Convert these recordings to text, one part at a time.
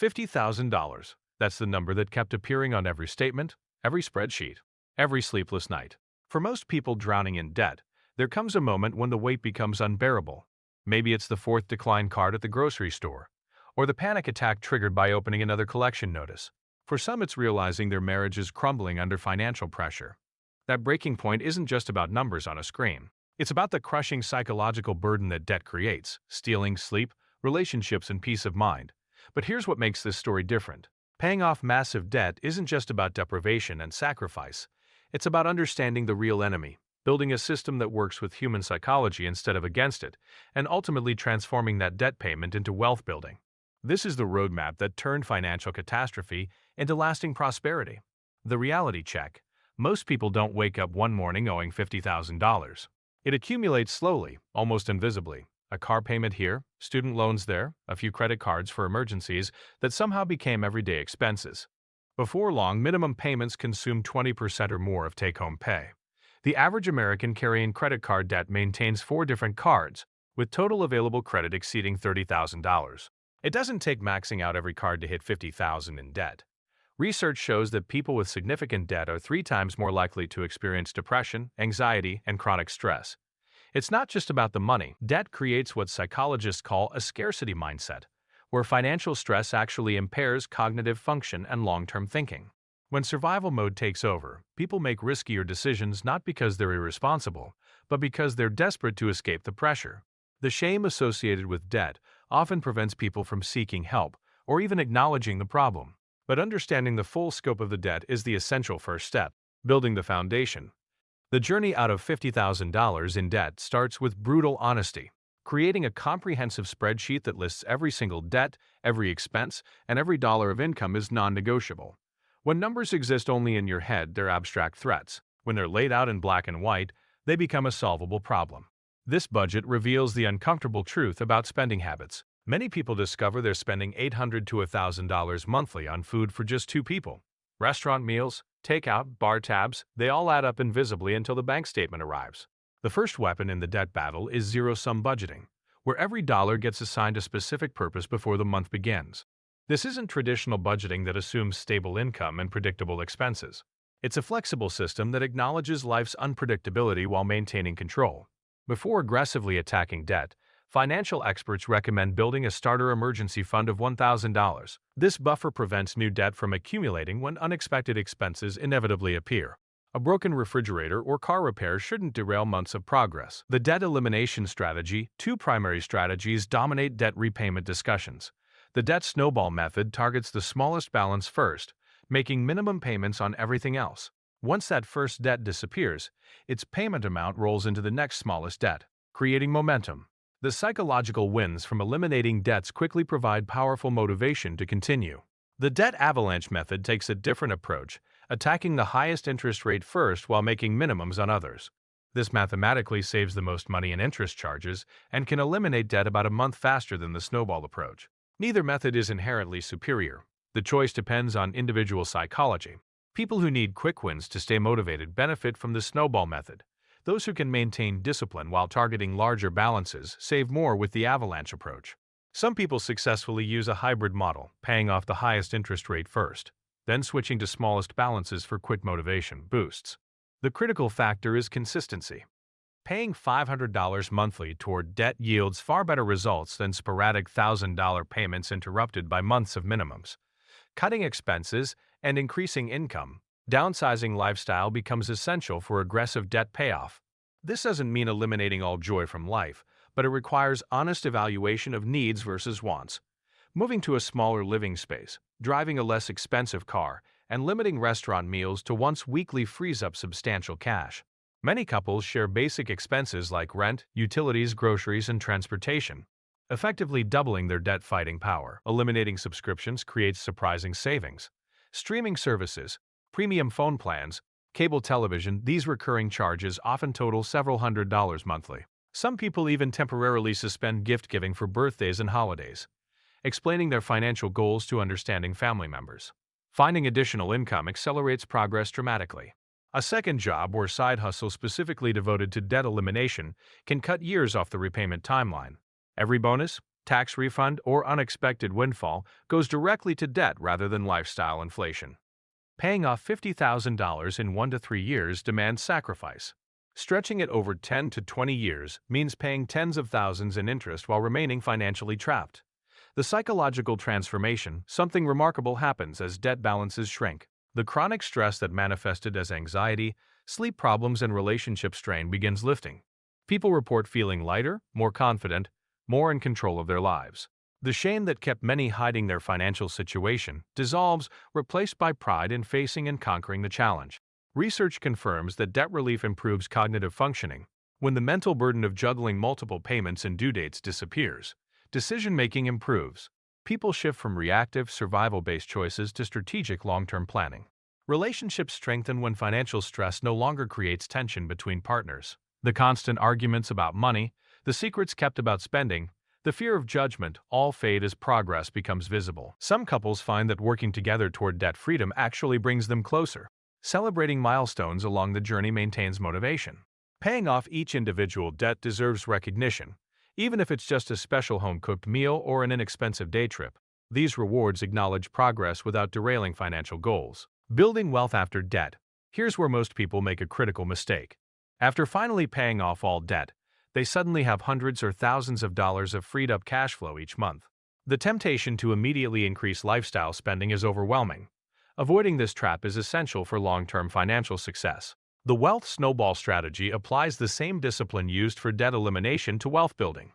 $50,000. That's the number that kept appearing on every statement, every spreadsheet, every sleepless night. For most people drowning in debt, there comes a moment when the weight becomes unbearable. Maybe it's the fourth decline card at the grocery store, or the panic attack triggered by opening another collection notice. For some, it's realizing their marriage is crumbling under financial pressure. That breaking point isn't just about numbers on a screen. It's about the crushing psychological burden that debt creates, stealing sleep, relationships, and peace of mind. But here's what makes this story different. Paying off massive debt isn't just about deprivation and sacrifice. It's about understanding the real enemy, building a system that works with human psychology instead of against it, and ultimately transforming that debt payment into wealth building. This is the roadmap that turned financial catastrophe into lasting prosperity. The reality check. Most people don't wake up one morning owing $50,000. It accumulates slowly, almost invisibly. A car payment here, student loans there, a few credit cards for emergencies that somehow became everyday expenses. Before long, minimum payments consume 20% or more of take-home pay. The average American carrying credit card debt maintains 4 different cards, with total available credit exceeding $30,000. It doesn't take maxing out every card to hit $50,000 in debt. Research shows that people with significant debt are 3 times more likely to experience depression, anxiety, and chronic stress. It's not just about the money. Debt creates what psychologists call a scarcity mindset, where financial stress actually impairs cognitive function and long-term thinking. When survival mode takes over, people make riskier decisions not because they're irresponsible, but because they're desperate to escape the pressure. The shame associated with debt often prevents people from seeking help or even acknowledging the problem. But understanding the full scope of the debt is the essential first step, building the foundation. The journey out of $50,000 in debt starts with brutal honesty. Creating a comprehensive spreadsheet that lists every single debt, every expense, and every dollar of income is non-negotiable. When numbers exist only in your head, they're abstract threats. When they're laid out in black and white, they become a solvable problem. This budget reveals the uncomfortable truth about spending habits. Many people discover they're spending $800 to $1,000 monthly on food for just 2 people. Restaurant meals, takeout, bar tabs, they all add up invisibly until the bank statement arrives. The first weapon in the debt battle is zero-sum budgeting, where every dollar gets assigned a specific purpose before the month begins. This isn't traditional budgeting that assumes stable income and predictable expenses. It's a flexible system that acknowledges life's unpredictability while maintaining control. Before aggressively attacking debt, financial experts recommend building a starter emergency fund of $1,000. This buffer prevents new debt from accumulating when unexpected expenses inevitably appear. A broken refrigerator or car repair shouldn't derail months of progress. The debt elimination strategy. 2 primary strategies dominate debt repayment discussions. The debt snowball method targets the smallest balance first, making minimum payments on everything else. Once that first debt disappears, its payment amount rolls into the next smallest debt, creating momentum. The psychological wins from eliminating debts quickly provide powerful motivation to continue. The debt avalanche method takes a different approach, attacking the highest interest rate first while making minimums on others. This mathematically saves the most money in interest charges and can eliminate debt about a month faster than the snowball approach. Neither method is inherently superior. The choice depends on individual psychology. People who need quick wins to stay motivated benefit from the snowball method. Those who can maintain discipline while targeting larger balances save more with the avalanche approach. Some people successfully use a hybrid model, paying off the highest interest rate first, then switching to smallest balances for quick motivation boosts. The critical factor is consistency. Paying $500 monthly toward debt yields far better results than sporadic $1,000 payments interrupted by months of minimums. Cutting expenses and increasing income, downsizing lifestyle becomes essential for aggressive debt payoff. This doesn't mean eliminating all joy from life, but it requires honest evaluation of needs versus wants. Moving to a smaller living space, driving a less expensive car, and limiting restaurant meals to once weekly frees up substantial cash. Many couples share basic expenses like rent, utilities, groceries, and transportation, effectively doubling their debt-fighting power. Eliminating subscriptions creates surprising savings. Streaming services, premium phone plans, cable television, these recurring charges often total several $100s monthly. Some people even temporarily suspend gift-giving for birthdays and holidays, explaining their financial goals to understanding family members. Finding additional income accelerates progress dramatically. A second job or side hustle specifically devoted to debt elimination can cut years off the repayment timeline. Every bonus, tax refund, or unexpected windfall goes directly to debt rather than lifestyle inflation. Paying off $50,000 in 1 to 3 years demands sacrifice. Stretching it over 10 to 20 years means paying tens of thousands in interest while remaining financially trapped. The psychological transformation, something remarkable happens as debt balances shrink. The chronic stress that manifested as anxiety, sleep problems, and relationship strain begins lifting. People report feeling lighter, more confident, more in control of their lives. The shame that kept many hiding their financial situation dissolves, replaced by pride in facing and conquering the challenge. Research confirms that debt relief improves cognitive functioning. When the mental burden of juggling multiple payments and due dates disappears, decision-making improves. People shift from reactive, survival-based choices to strategic long-term planning. Relationships strengthen when financial stress no longer creates tension between partners. The constant arguments about money, the secrets kept about spending, the fear of judgment all fade as progress becomes visible. Some couples find that working together toward debt freedom actually brings them closer. Celebrating milestones along the journey maintains motivation. Paying off each individual debt deserves recognition, even if it's just a special home-cooked meal or an inexpensive day trip. These rewards acknowledge progress without derailing financial goals. Building wealth after debt. Here's where most people make a critical mistake. After finally paying off all debt, they suddenly have hundreds or thousands of dollars of freed-up cash flow each month. The temptation to immediately increase lifestyle spending is overwhelming. Avoiding this trap is essential for long-term financial success. The wealth snowball strategy applies the same discipline used for debt elimination to wealth building.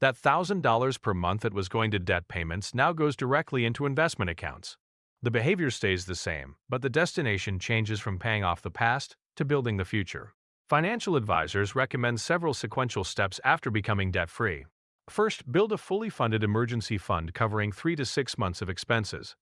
That $1,000 per month that was going to debt payments now goes directly into investment accounts. The behavior stays the same, but the destination changes from paying off the past to building the future. Financial advisors recommend several sequential steps after becoming debt-free. First, build a fully funded emergency fund covering 3 to 6 months of expenses.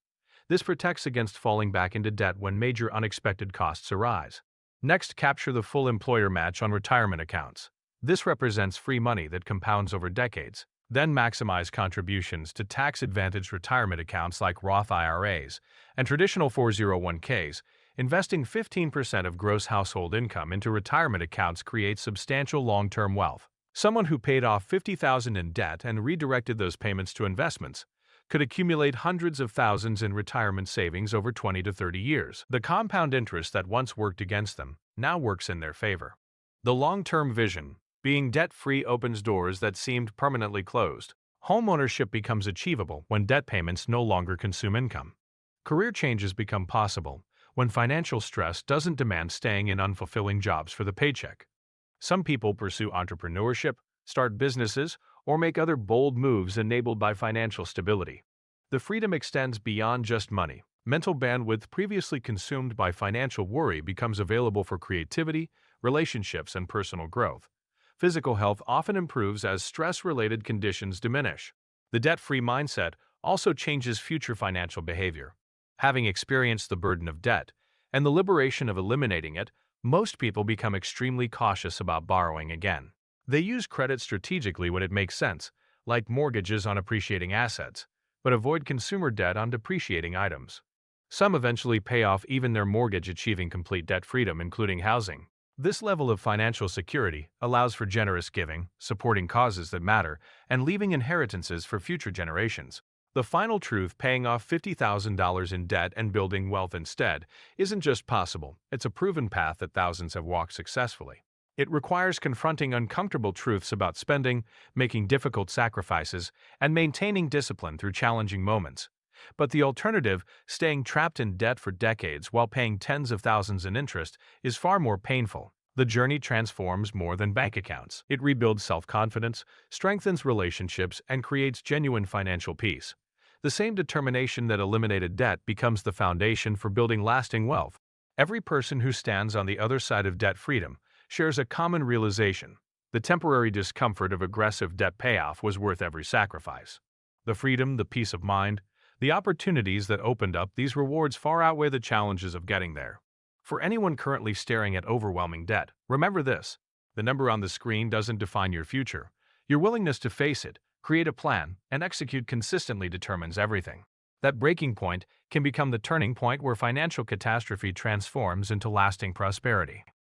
This protects against falling back into debt when major unexpected costs arise. Next, capture the full employer match on retirement accounts. This represents free money that compounds over decades. Then maximize contributions to tax-advantaged retirement accounts like Roth IRAs and traditional 401ks. Investing 15% of gross household income into retirement accounts creates substantial long-term wealth. Someone who paid off $50,000 in debt and redirected those payments to investments could accumulate hundreds of thousands in retirement savings over 20 to 30 years. The compound interest that once worked against them now works in their favor. The long-term vision. Being debt-free opens doors that seemed permanently closed. Homeownership becomes achievable when debt payments no longer consume income. Career changes become possible when financial stress doesn't demand staying in unfulfilling jobs for the paycheck. Some people pursue entrepreneurship, start businesses, or make other bold moves enabled by financial stability. The freedom extends beyond just money. Mental bandwidth previously consumed by financial worry becomes available for creativity, relationships, and personal growth. Physical health often improves as stress-related conditions diminish. The debt-free mindset also changes future financial behavior. Having experienced the burden of debt and the liberation of eliminating it, most people become extremely cautious about borrowing again. They use credit strategically when it makes sense, like mortgages on appreciating assets, but avoid consumer debt on depreciating items. Some eventually pay off even their mortgage, achieving complete debt freedom, including housing. This level of financial security allows for generous giving, supporting causes that matter, and leaving inheritances for future generations. The final truth: paying off $50,000 in debt and building wealth instead isn't just possible, it's a proven path that thousands have walked successfully. It requires confronting uncomfortable truths about spending, making difficult sacrifices, and maintaining discipline through challenging moments. But the alternative, staying trapped in debt for decades while paying tens of thousands in interest, is far more painful. The journey transforms more than bank accounts. It rebuilds self-confidence, strengthens relationships, and creates genuine financial peace. The same determination that eliminated debt becomes the foundation for building lasting wealth. Every person who stands on the other side of debt freedom shares a common realization: the temporary discomfort of aggressive debt payoff was worth every sacrifice. The freedom, the peace of mind, the opportunities that opened up, these rewards far outweigh the challenges of getting there. For anyone currently staring at overwhelming debt, remember this: the number on the screen doesn't define your future. Your willingness to face it, create a plan, and execute consistently determines everything. That breaking point can become the turning point where financial catastrophe transforms into lasting prosperity.